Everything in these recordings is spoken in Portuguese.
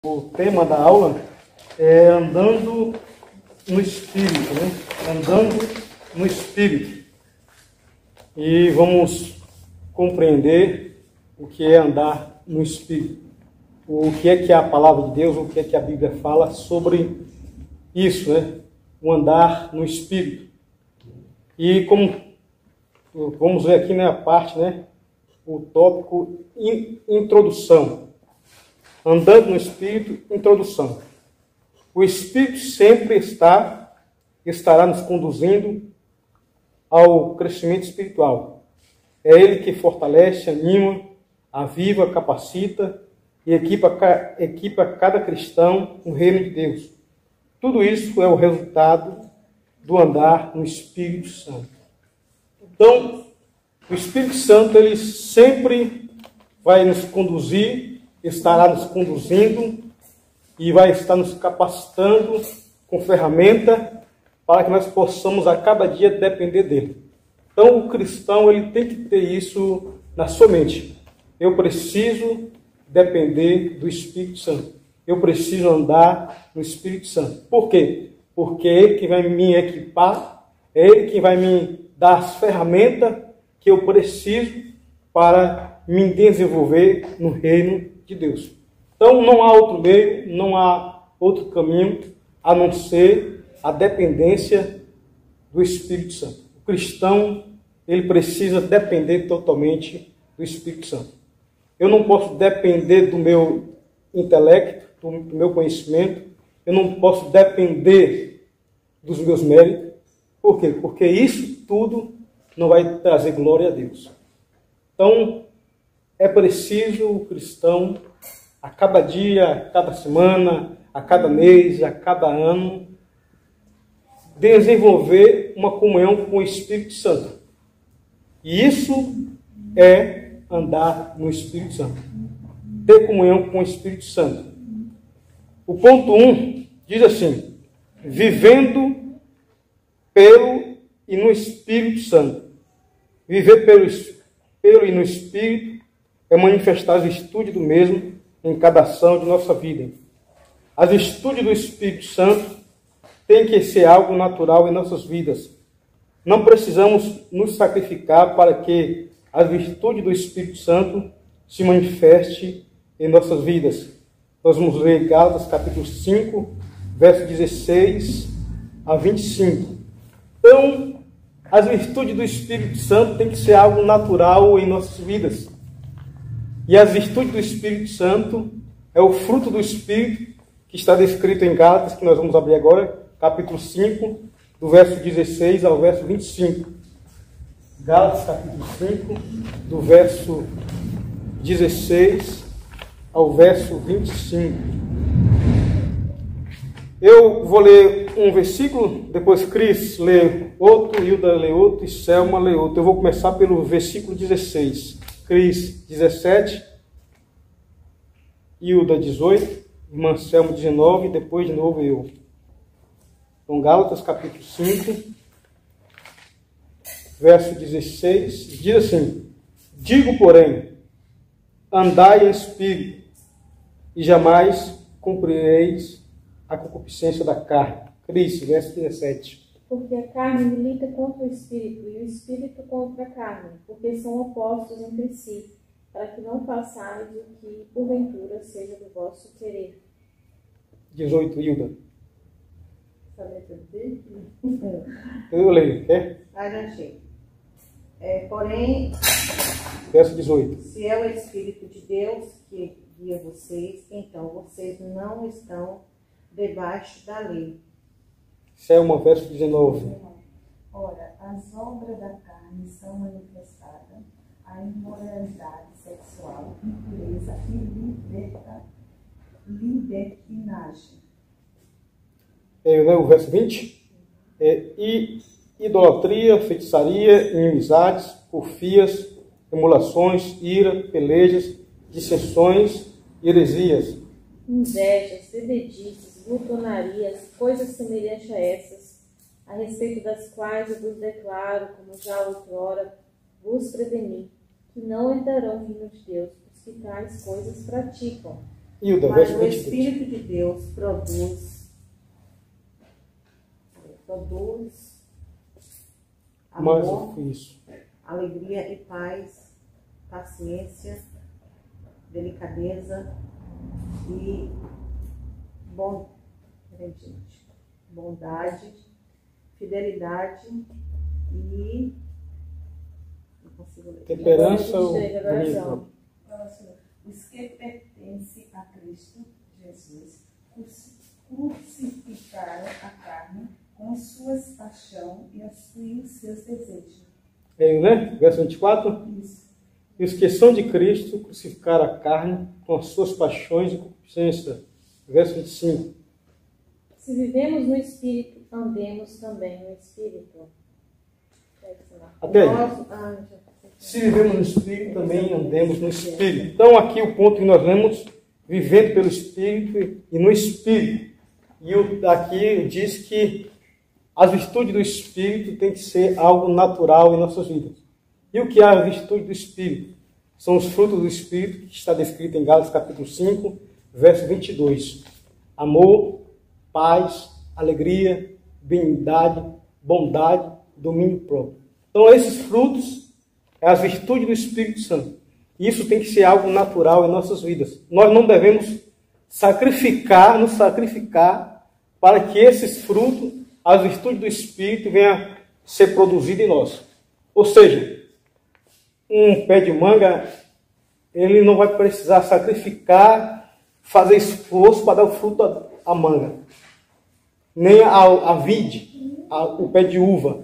O tema da aula é andando no Espírito, né? Andando no Espírito. E vamos compreender o que é andar no Espírito. O que é a palavra de Deus, o que é que a Bíblia fala sobre isso, né? O andar no Espírito. E como vamos ver aqui, né, a parte, né? O tópico introdução. Andando no Espírito, introdução. O Espírito sempre estará nos conduzindo ao crescimento espiritual. É Ele que fortalece, anima, aviva, capacita e equipa cada cristão no reino de Deus. Tudo isso é o resultado do andar no Espírito Santo. Então, o Espírito Santo, ele sempre vai nos conduzir, estará nos conduzindo e vai estar nos capacitando com ferramenta para que nós possamos a cada dia depender dele. Então, o cristão, ele tem que ter isso na sua mente. Eu preciso depender do Espírito Santo. Eu preciso andar no Espírito Santo. Por quê? Porque é Ele que vai me equipar, é Ele que vai me dar as ferramentas que eu preciso para me desenvolver no reino de Deus. Então, não há outro meio, não há outro caminho a não ser a dependência do Espírito Santo. O cristão, ele precisa depender totalmente do Espírito Santo. Eu não posso depender do meu intelecto, do meu conhecimento, eu não posso depender dos meus méritos. Por quê? Porque isso tudo não vai trazer glória a Deus. Então, é preciso o cristão, a cada dia, a cada semana, a cada mês, a cada ano, desenvolver uma comunhão com o Espírito Santo. E isso é andar no Espírito Santo. Ter comunhão com o Espírito Santo. O ponto 1 diz assim: vivendo pelo e no Espírito Santo. Viver pelo e no Espírito é manifestar as virtudes do mesmo em cada ação de nossa vida. As virtudes do Espírito Santo têm que ser algo natural em nossas vidas. Não precisamos nos sacrificar para que a virtude do Espírito Santo se manifeste em nossas vidas. Nós vamos ler Gálatas capítulo 5, verso 16 a 25. Então, as virtudes do Espírito Santo têm que ser algo natural em nossas vidas. E as virtudes do Espírito Santo é o fruto do Espírito que está descrito em Gálatas, que nós vamos abrir agora, capítulo 5, do verso 16 ao verso 25. Gálatas capítulo 5, do verso 16 ao verso 25. Eu vou ler um versículo, depois Cris lê outro, Hilda lê outro e Selma lê outro. Eu vou começar pelo versículo 16. Cris 17, Hilda 18, irmã Selma 19 e depois de novo eu. Então, Gálatas capítulo 5, verso 16, diz assim: digo, porém, andai em espírito, e jamais cumprireis a concupiscência da carne. Cristo, verso 17. Porque a carne milita contra o espírito, e o espírito contra a carne, porque são opostos entre si, para que não façais o que, porventura, seja do vosso querer. 18, Hilda. Essa letra dele? Eu leio, quer? Já achei. Porém, verso 18. Se é o Espírito de Deus que guia vocês, então vocês não estão debaixo da lei. Selma, verso 19. Ora, as obras da carne são manifestadas: a imoralidade sexual, impureza e libertinagem. O verso 20. E idolatria, feitiçaria, inimizades, porfias, emulações, ira, pelejas, dissensões, heresias. Invejas, bebedices, glutonarias, coisas semelhantes a essas, a respeito das quais eu vos declaro, como já outrora vos preveni, que não herdarão o reino de Deus os que tais coisas praticam. Hilda, Mas verso o 22. Espírito de Deus produz Mas amor, isso. alegria e paz, paciência, delicadeza e bondade, fidelidade e não consigo ler. Temperança ou Chega, agora domínio só. próprio. Os que pertencem a Cristo Jesus crucificaram a carne com suas paixões e os seus desejos. É, né? Verso 24. Isso. E os que são de Cristo crucificaram a carne com as suas paixões e concupiscência. Verso 25. Se vivemos no Espírito, andemos também no Espírito. Até aí. Já. Se vivemos no Espírito, também andemos no Espírito. Então, aqui o ponto que nós lemos, vivendo pelo Espírito e no Espírito. E aqui diz que as virtudes do Espírito tem que ser algo natural em nossas vidas. E o que é a virtude do Espírito? São os frutos do Espírito, que está descrito em Gálatas capítulo 5, verso 22. Amor, paz, alegria, benignidade, bondade, domínio próprio. Então, esses frutos é a virtude do Espírito Santo. E isso tem que ser algo natural em nossas vidas. Nós não devemos nos sacrificar para que esses frutos, a virtude do Espírito, venha ser produzida em nós. Ou seja, um pé de manga, ele não vai precisar sacrificar, fazer esforço para dar o fruto à manga. Nem a vide, o pé de uva.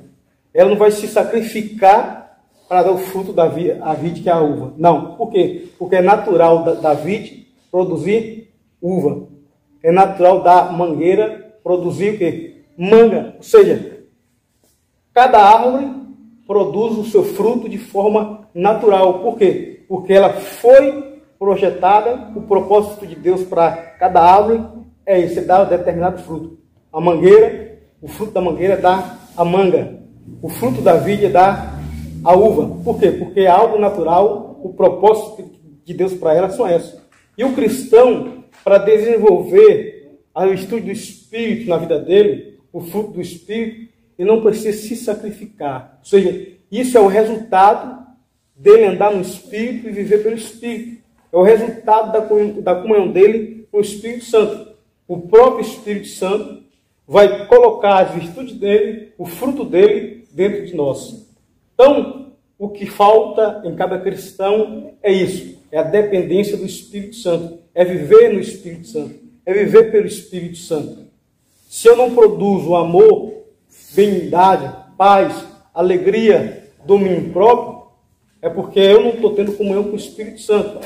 Ela não vai se sacrificar para dar o fruto da vide, que é a uva. Não. Por quê? Porque é natural da vide produzir uva. É natural da mangueira produzir o quê? Manga. Ou seja, cada árvore produz o seu fruto de forma natural. Por quê? Porque ela foi projetada, o propósito de Deus para cada árvore é esse, é dar um determinado fruto. A mangueira, o fruto da mangueira dá a manga. O fruto da vide dá a uva. Por quê? Porque é algo natural, o propósito de Deus para ela são esses. E o cristão, para desenvolver a virtude do Espírito na vida dele, o fruto do Espírito, ele não precisa se sacrificar. Ou seja, isso é o resultado dele andar no Espírito e viver pelo Espírito. É o resultado da comunhão dele com o Espírito Santo. O próprio Espírito Santo vai colocar as virtudes dele, o fruto dele, dentro de nós. Então, o que falta em cada cristão é isso. É a dependência do Espírito Santo. É viver no Espírito Santo. É viver pelo Espírito Santo. Se eu não produzo amor, benignidade, paz, alegria, domínio próprio, é porque eu não estou tendo comunhão com o Espírito Santo.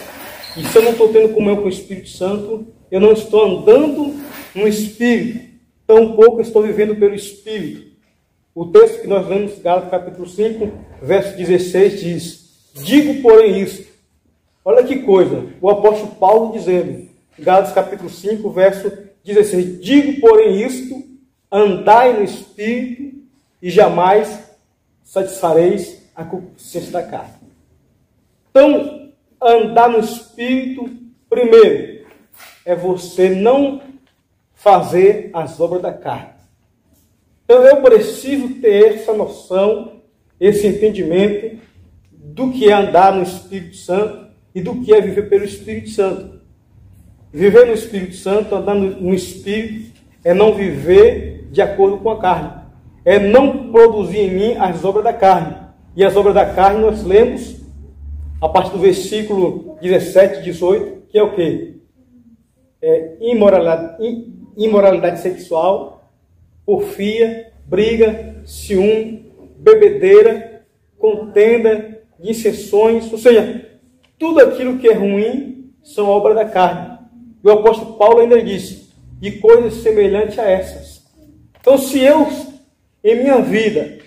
E se eu não estou tendo comunhão com o Espírito Santo, eu não estou andando no Espírito. Tampouco estou vivendo pelo Espírito. O texto que nós lemos, Gálatas capítulo 5, verso 16, diz: digo, porém, isto. Olha que coisa, o apóstolo Paulo dizendo, Gálatas capítulo 5, verso 16, digo, porém, isto, andai no Espírito e jamais satisfareis a concupiscência da carne. Então, andar no Espírito, primeiro, é você não fazer as obras da carne. Então, eu preciso ter essa noção, esse entendimento do que é andar no Espírito Santo e do que é viver pelo Espírito Santo. Viver no Espírito Santo, andar no Espírito, é não viver de acordo com a carne. É não produzir em mim as obras da carne. E as obras da carne nós lemos a partir do versículo 17 e 18, que é o quê? É imoralidade sexual, porfia, briga, ciúme, bebedeira, contenda, dissensões, ou seja, tudo aquilo que é ruim são obras da carne. E o apóstolo Paulo ainda disse, e coisas semelhantes a essas. Então, se eu, em minha vida,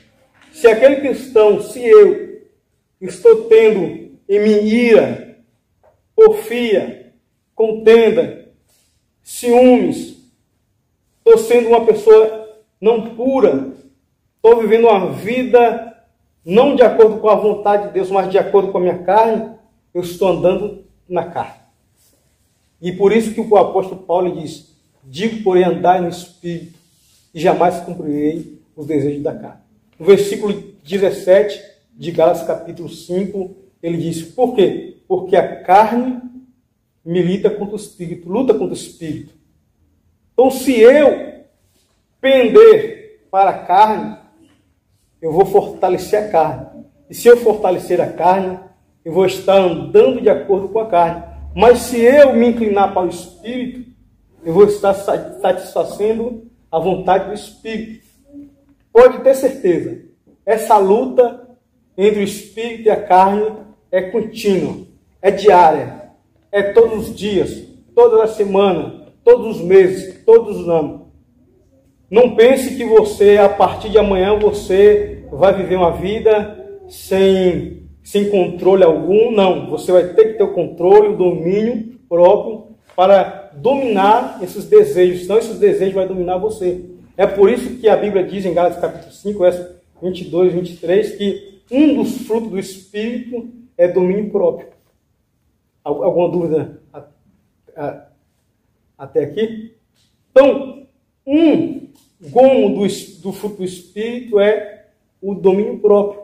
se aquele cristão, se eu estou tendo em mim ira, porfia, contenda, ciúmes, estou sendo uma pessoa não pura, estou vivendo uma vida não de acordo com a vontade de Deus, mas de acordo com a minha carne, eu estou andando na carne. E por isso que o apóstolo Paulo diz: digo, porém, andai no Espírito, e jamais cumprirei os desejos da carne. No versículo 17 de Gálatas capítulo 5, ele diz: por quê? Porque a carne milita contra o Espírito, luta contra o Espírito. Então, se eu pender para a carne, eu vou fortalecer a carne. E se eu fortalecer a carne, eu vou estar andando de acordo com a carne. Mas se eu me inclinar para o Espírito, eu vou estar satisfazendo a vontade do Espírito. Pode ter certeza, essa luta entre o Espírito e a carne é contínua, é diária, é todos os dias, toda a semana, todos os meses, todos os anos. Não pense que você, a partir de amanhã, você vai viver uma vida sem controle algum. Não, você vai ter que ter o controle, o domínio próprio para dominar esses desejos, senão esses desejos vão dominar você. É por isso que a Bíblia diz em Gálatas capítulo 5, versos 22 e 23, que um dos frutos do Espírito é domínio próprio. Alguma dúvida até aqui? Então, um gomo do fruto do Espírito é o domínio próprio.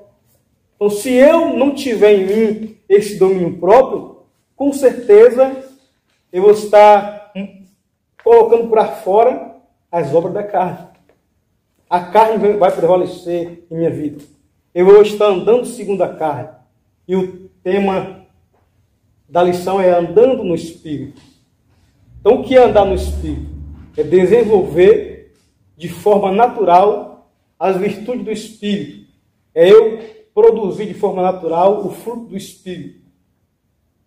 Então, se eu não tiver em mim esse domínio próprio, com certeza eu vou estar colocando para fora as obras da carne. A carne vai prevalecer em minha vida. Eu vou estar andando segundo a carne. E o tema da lição é andando no Espírito. Então, o que é andar no Espírito? É desenvolver de forma natural as virtudes do Espírito. É eu produzir de forma natural o fruto do Espírito.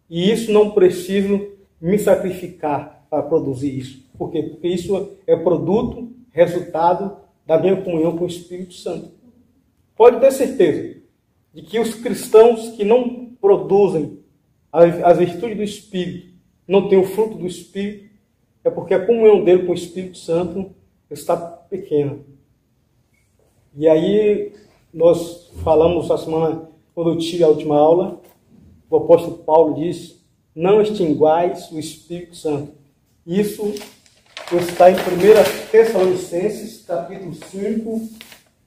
E isso não preciso me sacrificar para produzir isso. Por quê? Porque isso é produto, resultado da minha comunhão com o Espírito Santo. Pode ter certeza de que os cristãos que não produzem as virtudes do Espírito, não têm o fruto do Espírito, é porque a comunhão dele com o Espírito Santo está pequena. E aí, nós falamos a semana, quando eu tive a última aula, o apóstolo Paulo diz: não extinguais o Espírito Santo. Isso está em 1 Tessalonicenses, capítulo 5,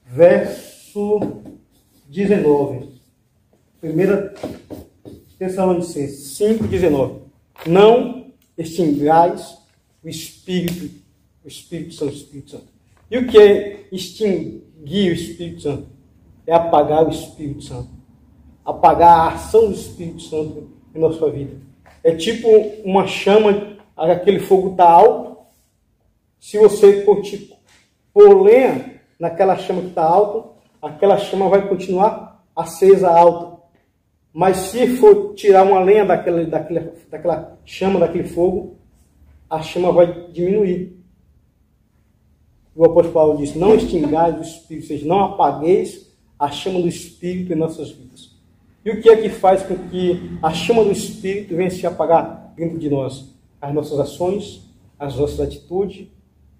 verso 19. 1 Tessalonicenses 5, 19. Não extingais o Espírito Santo, o Espírito Santo. E o que é extinguir o Espírito Santo? É apagar o Espírito Santo. Apagar a ação do Espírito Santo em nossa vida. É tipo uma chama, aquele fogo está alto. Se você pôr lenha naquela chama que está alta, aquela chama vai continuar acesa alta. Mas se for tirar uma lenha daquela chama, daquele fogo, a chama vai diminuir. O apóstolo Paulo diz: não extingais o Espírito, ou seja, não apagueis a chama do Espírito em nossas vidas. E o que é que faz com que a chama do Espírito venha se apagar dentro de nós? As nossas ações, as nossas atitudes,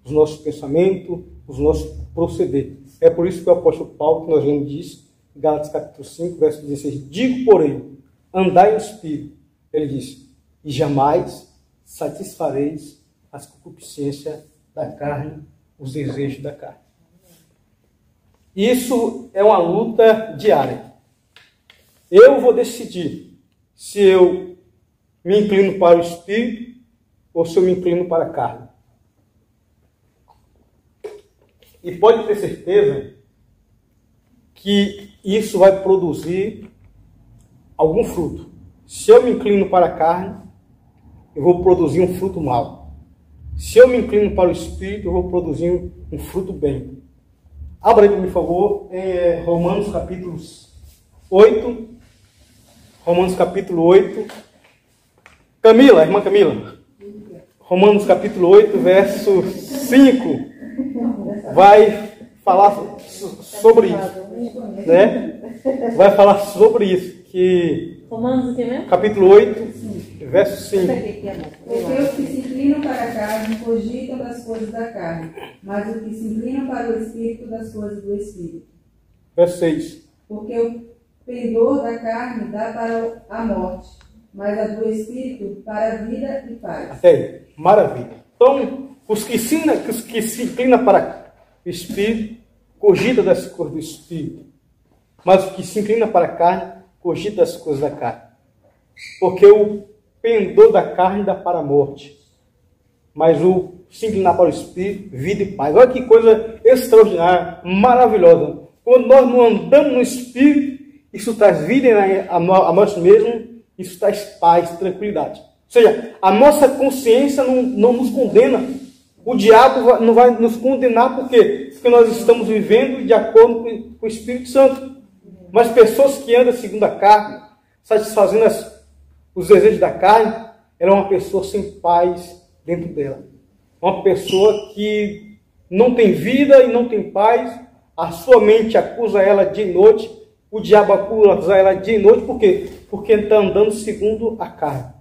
os nossos pensamentos, os nossos proceder. É por isso que o apóstolo Paulo, que nós lemos, diz, em Gálatas capítulo 5, verso 16, digo, porém, andai no Espírito. Ele diz: e jamais satisfareis as concupiscências da carne, os desejos da carne. Isso é uma luta diária. Eu vou decidir se eu me inclino para o Espírito ou se eu me inclino para a carne. E pode ter certeza que isso vai produzir algum fruto. Se eu me inclino para a carne, eu vou produzir um fruto mau. Se eu me inclino para o Espírito, eu vou produzir um fruto bem. Abra aí, por favor, em Romanos capítulo 8. Romanos capítulo 8. Camila, irmã Camila. Romanos capítulo 8, verso 5. Vai falar sobre isso. Né? Vai falar sobre isso. Que Romanos o que mesmo? Capítulo 8, verso 5. Porque os que se inclinam para a carne cogitam das coisas da carne, mas os que se inclinam para o Espírito das coisas do Espírito. Verso 6. Porque o pendor da carne dá para a morte, mas a do Espírito para a vida e paz. Até aí, maravilha. Então, os que se inclinam para o Espírito, cogita das coisas do Espírito. Mas o que se inclina para a carne, cogita das coisas da carne. Porque o pendor da carne dá para a morte. Mas o se inclinar para o Espírito, vida e paz. Olha que coisa extraordinária, maravilhosa. Quando nós não andamos no Espírito, isso traz vida a nós mesmos, isso traz paz, tranquilidade. Ou seja, a nossa consciência não nos condena. O diabo não vai nos condenar, por quê? Porque nós estamos vivendo de acordo com o Espírito Santo. Mas pessoas que andam segundo a carne, satisfazendo os desejos da carne, ela é uma pessoa sem paz dentro dela. Uma pessoa que não tem vida e não tem paz. A sua mente acusa ela dia e noite. O diabo acusa ela dia e noite. Por quê? Porque está andando segundo a carne.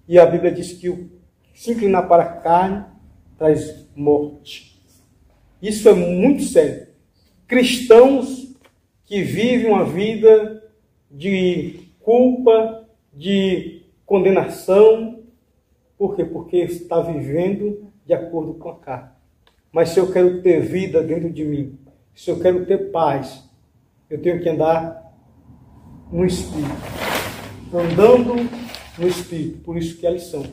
E a Bíblia diz que se inclinar para a carne traz morte. Isso é muito sério. Cristãos que vivem uma vida de culpa, de condenação. Por quê? Porque está vivendo de acordo com a carne. Mas se eu quero ter vida dentro de mim, se eu quero ter paz, eu tenho que andar no Espírito. Andando no Espírito. Por isso que é a lição.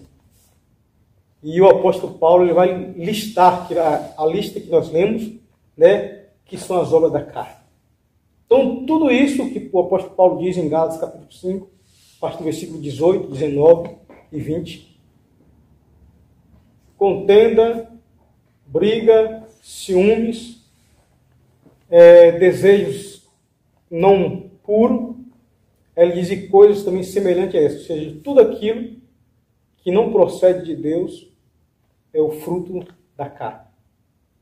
E o apóstolo Paulo ele vai listar a lista que nós lemos, né, que são as obras da carne. Então, tudo isso que o apóstolo Paulo diz em Gálatas capítulo 5, a partir do versículo 18, 19 e 20. Contenda, briga, ciúmes, desejos não puros. Ele diz e coisas também semelhantes a essas. Ou seja, tudo aquilo que não procede de Deus é o fruto da carne.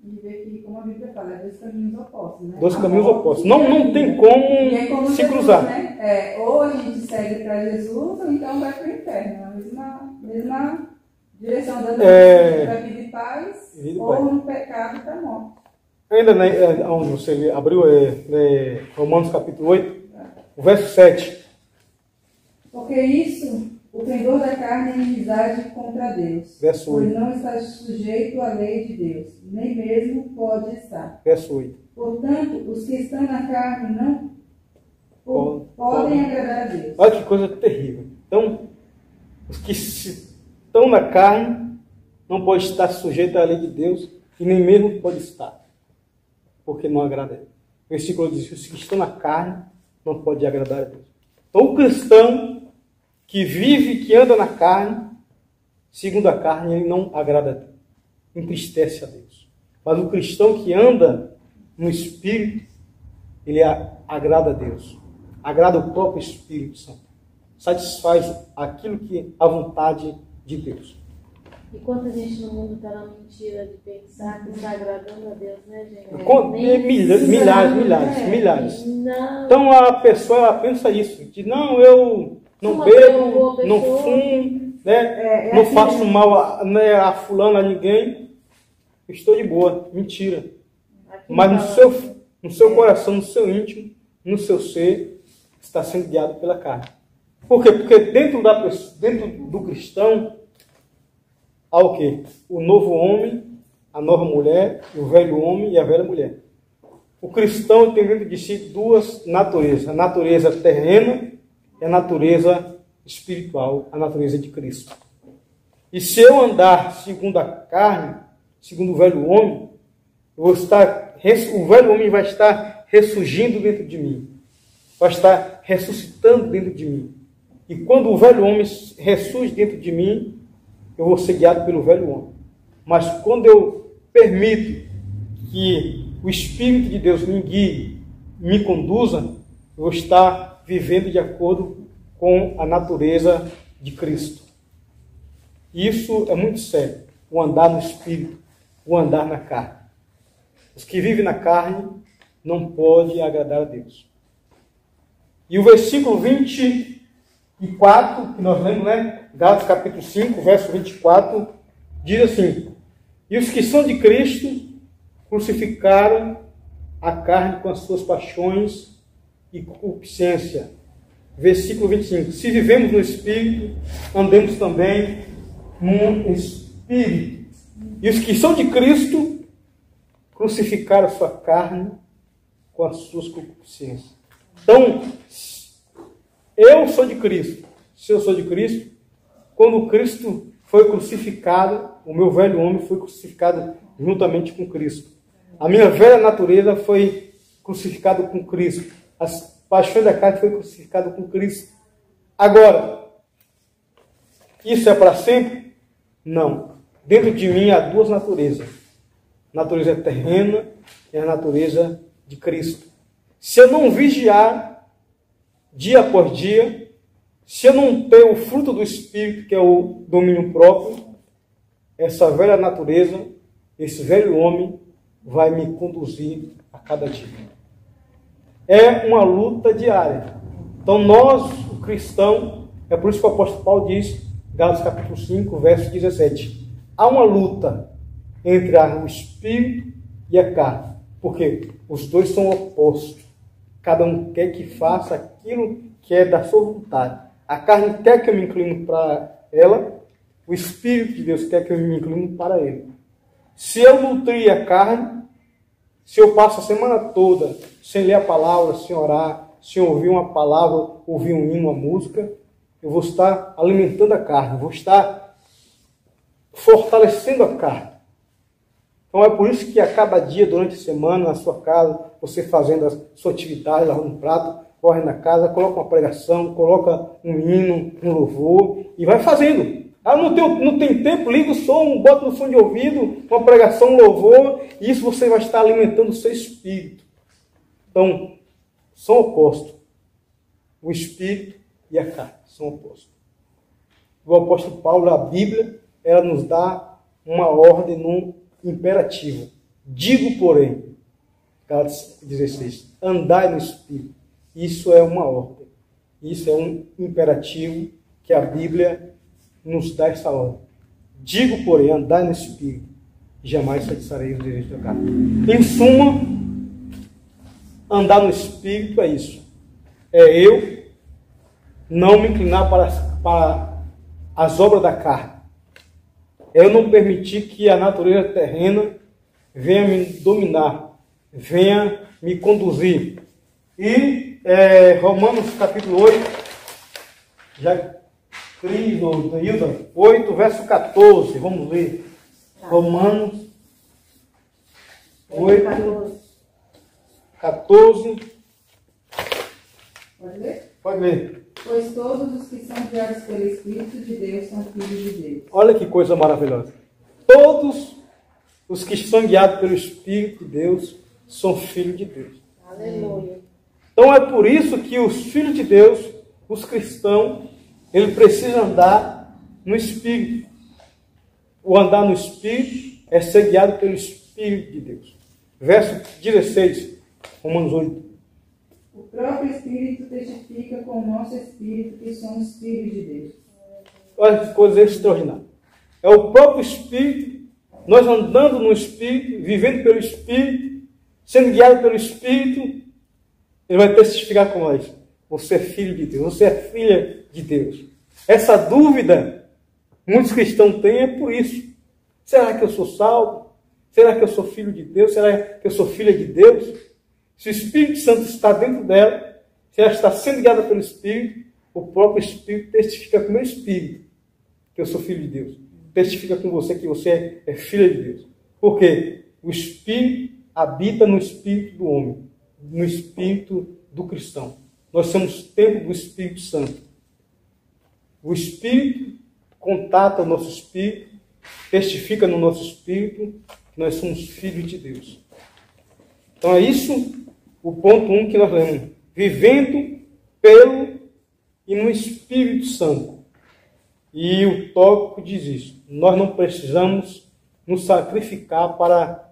E ver que, como a Bíblia fala, dois caminhos opostos, né? Dois caminhos opostos. Não tem como se Jesus, cruzar. Né? Ou a gente segue para Jesus, ou então vai para o inferno. A mesma direção, dando para vida e paz, ou no pecado para a morte. Ainda onde você abriu, Romanos capítulo 8, o verso 7. Porque isso, o pendor da carne é inimizade contra Deus. Verso 8. Pois não está sujeito à lei de Deus, nem mesmo pode estar. Verso 8. Portanto, os que estão na carne não podem agradar a Deus. Olha que coisa terrível. Então, os que estão na carne não podem estar sujeitos à lei de Deus e nem mesmo pode estar, porque não agrada a Deus. O versículo diz que os que estão na carne não podem agradar a Deus. Então, o cristão que vive, que anda na carne, segundo a carne, ele não agrada a Deus, entristece a Deus. Mas o cristão que anda no Espírito, ele agrada a Deus, agrada o próprio Espírito Santo, satisfaz aquilo que a vontade de Deus. E quanta gente no mundo está na mentira de pensar que está agradando a Deus, né, gente? Milhares. Não. Então a pessoa ela pensa isso, de não, eu não bebo, não fumo, né? Não faço mal a fulano, a ninguém, estou de boa. Mentira. Mas no seu coração, no seu íntimo, no seu ser, está sendo guiado pela carne. Por quê? Porque dentro do cristão há o quê? O novo homem, a nova mulher, o velho homem e a velha mulher. O cristão tem dentro de si duas naturezas. A natureza terrena e a natureza espiritual, a natureza de Cristo. E se eu andar segundo a carne, segundo o velho homem, o velho homem vai estar ressurgindo dentro de mim. Vai estar ressuscitando dentro de mim. E quando o velho homem ressurge dentro de mim, eu vou ser guiado pelo velho homem. Mas quando eu permito que o Espírito de Deus me guie, me conduza, eu vou estar vivendo de acordo com a natureza de Cristo. Isso é muito sério. O andar no Espírito, o andar na carne. Os que vivem na carne não podem agradar a Deus. E o versículo 24, que nós lemos, né? Gálatas capítulo 5, verso 24, diz assim: e os que são de Cristo crucificaram a carne com as suas paixões e concupiscência. versículo 25. Se vivemos no Espírito, andemos também no Espírito. E os que são de Cristo crucificaram a sua carne com as suas concupiscências. Então, eu sou de Cristo. Se eu sou de Cristo, quando Cristo foi crucificado, o meu velho homem foi crucificado juntamente com Cristo. A minha velha natureza foi crucificada com Cristo. As paixões da carne foi crucificado com Cristo. Agora, isso é para sempre? Não. Dentro de mim há duas naturezas. A natureza terrena e a natureza de Cristo. Se eu não vigiar dia após dia, se eu não ter o fruto do Espírito, que é o domínio próprio, essa velha natureza, esse velho homem, vai me conduzir a cada dia. É uma luta diária. Então nós, o cristão, é por isso que o apóstolo Paulo diz, Gálatas capítulo 5, verso 17, há uma luta entre o Espírito e a carne. Porque os dois são opostos. Cada um quer que faça aquilo que é da sua vontade. A carne quer que eu me incline para ela, o Espírito de Deus quer que eu me incline para ele. Se eu nutrir a carne, se eu passo a semana toda sem ler a palavra, sem orar, sem ouvir uma palavra, ouvir um hino, uma música, eu vou estar alimentando a carne, vou estar fortalecendo a carne. Então é por isso que a cada dia, durante a semana, na sua casa, você fazendo a sua atividade, lavando um prato, corre na casa, coloca uma pregação, coloca um hino, um louvor, e vai fazendo. Ah, não tem tempo, liga o som, bota no fone de ouvido, uma pregação, um louvor, e isso você vai estar alimentando o seu espírito. Então, são opostos. O espírito e a carne são opostos. O apóstolo Paulo, a Bíblia, ela nos dá uma ordem no imperativo. Digo, porém, Gálatas 16, andai no Espírito. Isso é uma ordem. Isso é um imperativo que a Bíblia nos dá essa ordem. Digo, porém, andai no Espírito, e jamais satisfareis o desejo da carne. Em suma, andar no Espírito é isso. É eu não me inclinar para as obras da carne. É eu não permitir que a natureza terrena venha me dominar, venha me conduzir. E Romanos capítulo 8, já Cris, Hilda, 8, verso 14, vamos ler. Romanos 8, 14. Pode ler? Pode ler. Pois todos os que são guiados pelo Espírito de Deus são filhos de Deus. Olha que coisa maravilhosa. Todos os que são guiados pelo Espírito de Deus são filhos de Deus. Aleluia. Então é por isso que os filhos de Deus, os cristãos, ele precisa andar no Espírito. O andar no Espírito é ser guiado pelo Espírito de Deus. Verso 16, Romanos 8. O próprio Espírito testifica com o nosso Espírito que somos filhos de Deus. Olha que coisa extraordinária. É o próprio Espírito, nós andando no Espírito, vivendo pelo Espírito, sendo guiado pelo Espírito, ele vai testificar com nós. Você é filho de Deus, você é filha de Deus. Essa dúvida, muitos cristãos têm, é por isso. Será que eu sou salvo? Será que eu sou filho de Deus? Será que eu sou filha de Deus? Se o Espírito Santo está dentro dela, se ela está sendo guiada pelo Espírito, o próprio Espírito testifica com o meu Espírito que eu sou filho de Deus. Testifica com você que você é filha de Deus. Porque o Espírito habita no Espírito do homem, no Espírito do cristão. Nós somos templo do Espírito Santo. O Espírito contata o nosso Espírito, testifica no nosso Espírito que nós somos filhos de Deus. Então é isso o ponto 1 que nós lemos. Vivendo pelo e no Espírito Santo. E o tópico diz isso. Nós não precisamos nos sacrificar para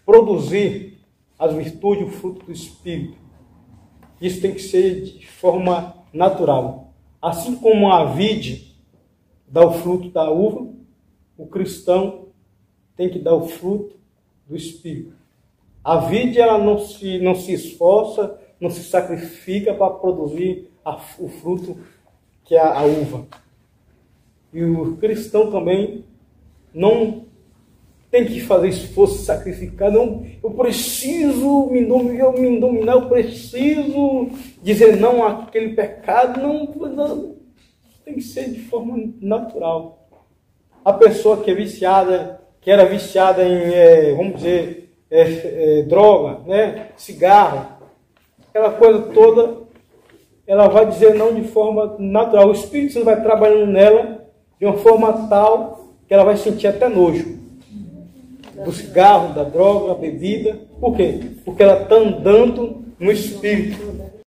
produzir as virtudes e o fruto do Espírito. Isso tem que ser de forma natural. Assim como a vide dá o fruto da uva, o cristão tem que dar o fruto do Espírito. A vide ela não se esforça, não se sacrifica para produzir o fruto que é a uva. E o cristão também não tem que fazer esforço, sacrificar. Não, eu preciso me dominar, eu preciso dizer não àquele pecado. Não, tem que ser de forma natural. A pessoa que é viciada, que era viciada em, vamos dizer, droga, né, cigarro, aquela coisa toda, ela vai dizer não de forma natural. O Espírito Santo vai trabalhando nela de uma forma tal que ela vai sentir até nojo do cigarro, da droga, da bebida. Por quê? Porque ela está andando no Espírito.